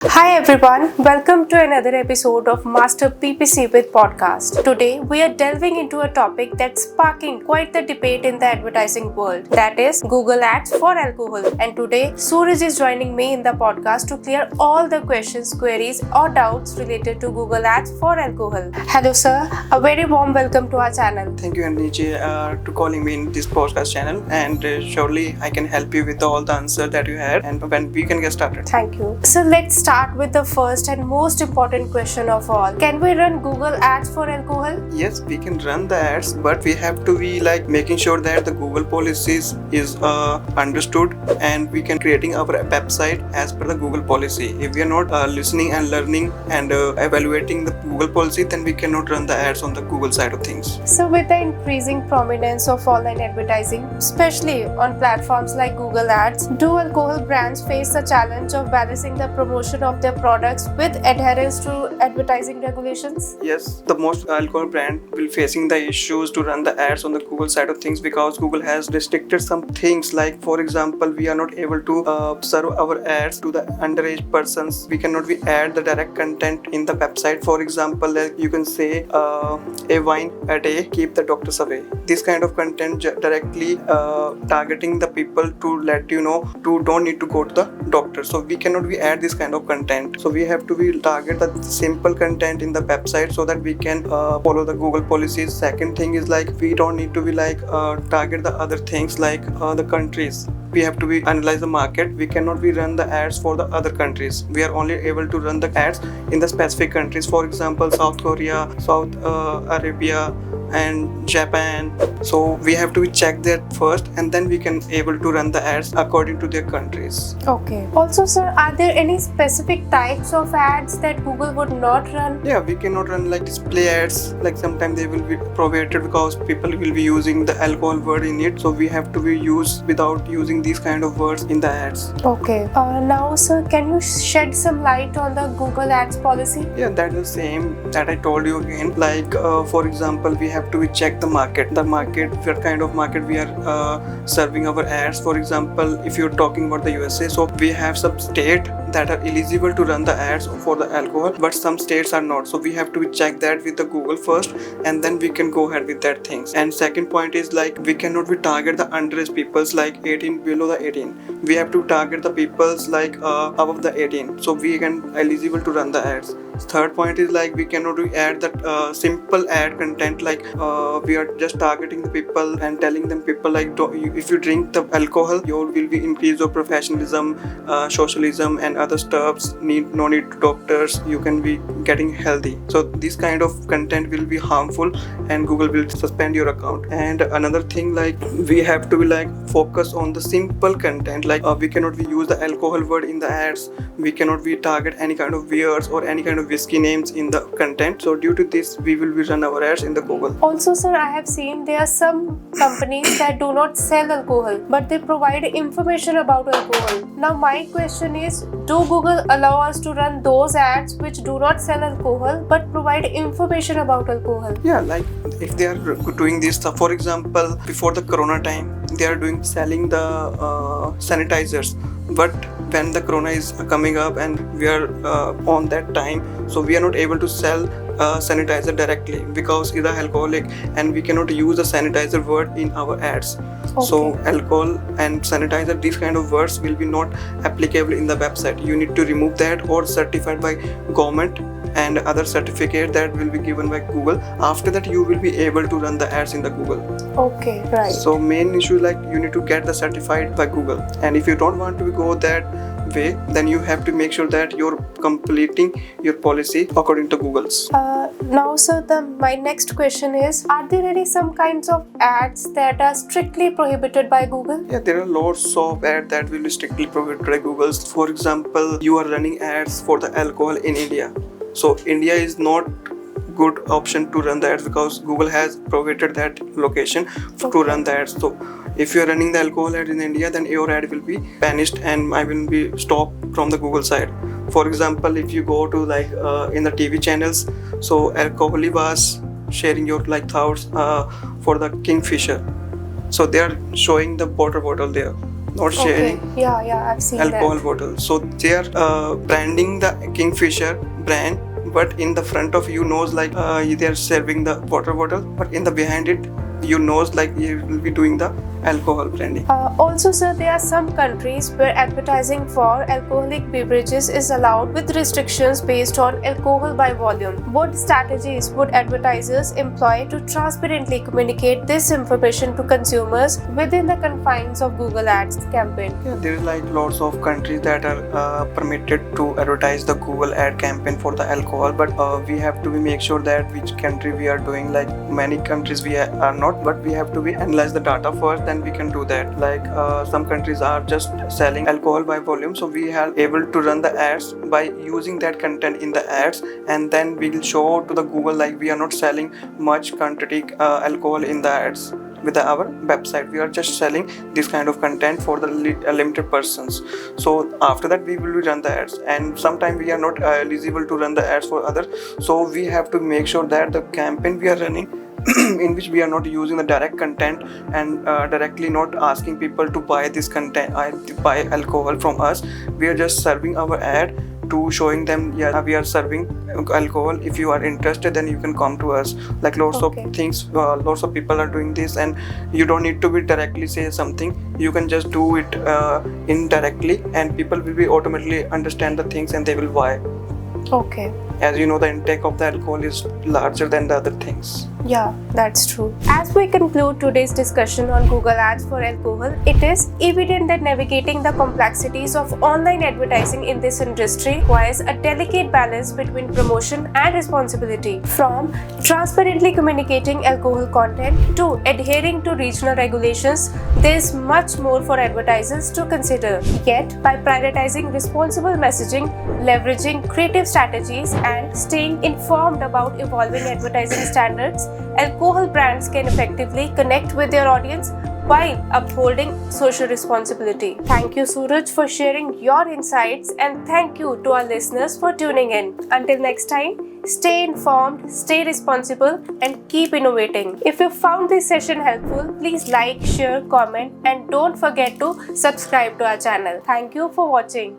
Hi everyone, welcome to another episode of Master PPC With Podcast. Today we are delving into a topic that's sparking quite the debate in the advertising world, that is Google Ads for alcohol. And today Suraj is joining me in the podcast to clear all the questions, queries or doubts related to Google Ads for alcohol. Hello sir, a very warm welcome to our channel. Thank you Aniji to calling me in this podcast channel, and surely I can help you with all the answers that you had, and when we can get started. Thank you. So let's start with the first and most important question of all. Can we run Google Ads for alcohol? Yes, we can run the ads, but we have to be making sure that the Google policies is understood, and we can creating our website as per the Google policy. If we are not listening and learning and evaluating the Google policy, then we cannot run the ads on the Google side of things. So with the increasing prominence of online advertising, especially on platforms like Google Ads, do alcohol brands face the challenge of balancing the promotion of their products with adherence to advertising regulations? Yes, the most alcohol brand will facing the issues to run the ads on the Google side of things, because Google has restricted some things, like for example, we are not able to serve our ads to the underage persons. We cannot add the direct content in the website. For example, like you can say a wine a day keep the doctors away. This kind of content directly targeting the people to let you know to don't need to go to the doctor. So we cannot add this kind of content. So we have to target the simple content in the website so that we can follow the Google policies. Second thing is we don't need to target the other things like the countries. We have to analyze the market. We cannot run the ads for the other countries. We are only able to run the ads in the specific countries. For example, South Korea, South Arabia and Japan. So we have to check that first, and then we can able to run the ads according to their countries. Okay. Also sir, are there any specific types of ads that Google would not run? Yeah, we cannot run display ads. Sometimes they will be prohibited because people will be using the alcohol word in it. So we have to be used without using these kind of words in the ads. Okay. Now sir, can you shed some light on the Google Ads policy? Yeah, that's the same that I told you again. For example, we have to check the market. What kind of market we are serving our ads. For example, if you're talking about the USA, so we have some state that are eligible to run the ads for the alcohol, but some states are not. So we have to check that with the Google first, and then we can go ahead with that things. And second point is we cannot target the underage peoples 18 below the 18. We have to target the peoples above the 18. So we can eligible to run the ads. Third point is we cannot add that simple ad content we are just targeting the people and telling them people if you drink the alcohol, you will be increase your professionalism, socialism and other stuffs. No need to doctors. You can be getting healthy. So this kind of content will be harmful, and Google will suspend your account. And another thing we have to be focus on the simple content. We cannot use the alcohol word in the ads. We cannot target any kind of beers or any kind of whiskey names in the content. So due to this, we will run our ads in the Google. Also sir, I have seen there are some companies that do not sell alcohol, but they provide information about alcohol. Now my question is, do Google allow us to run those ads which do not sell alcohol but provide information about alcohol? Yeah, if they are doing this stuff, for example, before the corona time, they are selling the sanitizers. But when the corona is coming up and we are on that time, so we are not able to sell sanitizer directly because it's alcoholic, and we cannot use the sanitizer word in our ads. Okay. So alcohol and sanitizer, these kind of words will be not applicable in the website. You need to remove that, or certified by government and other certificate that will be given by Google. After that, you will be able to run the ads in the Google. Okay, right. So main issue you need to get the certified by Google, and if you don't want to go that way, then you have to make sure that you're completing your policy according to Google's. Now sir, my next question is, are there some kinds of ads that are strictly prohibited by Google? Yeah, there are lots of ads that will be strictly prohibited by Google. For example, you are running ads for the alcohol in India. So India is not good option to run the ads because Google has prohibited that location to run the ads. So if you are running the alcohol ad in India, then your ad will be banished and I will be stopped from the Google side. For example, if you go to in the TV channels, so alcohol was sharing your thoughts for the Kingfisher. So they are showing the water bottle there. not sharing Yeah, I've seen alcohol that. bottles. So they are branding the Kingfisher brand, but in the front of you knows like they are serving the water bottle, but in the behind it you knows like you will be doing the alcohol branding. Also, sir, there are some countries where advertising for alcoholic beverages is allowed with restrictions based on alcohol by volume. What strategies would advertisers employ to transparently communicate this information to consumers within the confines of Google Ads campaign? Yeah, there is like lots of countries that are permitted to advertise the Google ad campaign for the alcohol, but we have to make sure that which country we are doing. Like many countries we are not, but we have to analyze the data first, then we can do that. Like some countries are just selling alcohol by volume, so we are able to run the ads by using that content in the ads, and then we will show to the Google like we are not selling much quantity alcohol in the ads. With our website we are just selling this kind of content for the limited persons. So after that we will run the ads, and sometimes we are not eligible to run the ads for others, so we have to make sure that the campaign we are running in which we are not using the direct content and directly not asking people to buy this content, buy alcohol from us. We are just serving our ad to showing them, yeah, we are serving alcohol. If you are interested, then you can come to us. Like lots of things, lots of people are doing this, and you don't need to be directly say something. You can just do it indirectly, and people will be automatically understand the things and they will buy. Okay. As you know, the intake of the alcohol is larger than the other things. Yeah, that's true. As we conclude today's discussion on Google Ads for alcohol, it is evident that navigating the complexities of online advertising in this industry requires a delicate balance between promotion and responsibility. From transparently communicating alcohol content to adhering to regional regulations, there is much more for advertisers to consider. Yet, by prioritizing responsible messaging, leveraging creative strategies, and staying informed about evolving advertising standards, alcohol brands can effectively connect with their audience while upholding social responsibility. Thank you, Suraj, for sharing your insights, and thank you to our listeners for tuning in. Until next time, stay informed, stay responsible, and keep innovating. If you found this session helpful, please like, share, comment, and don't forget to subscribe to our channel. Thank you for watching.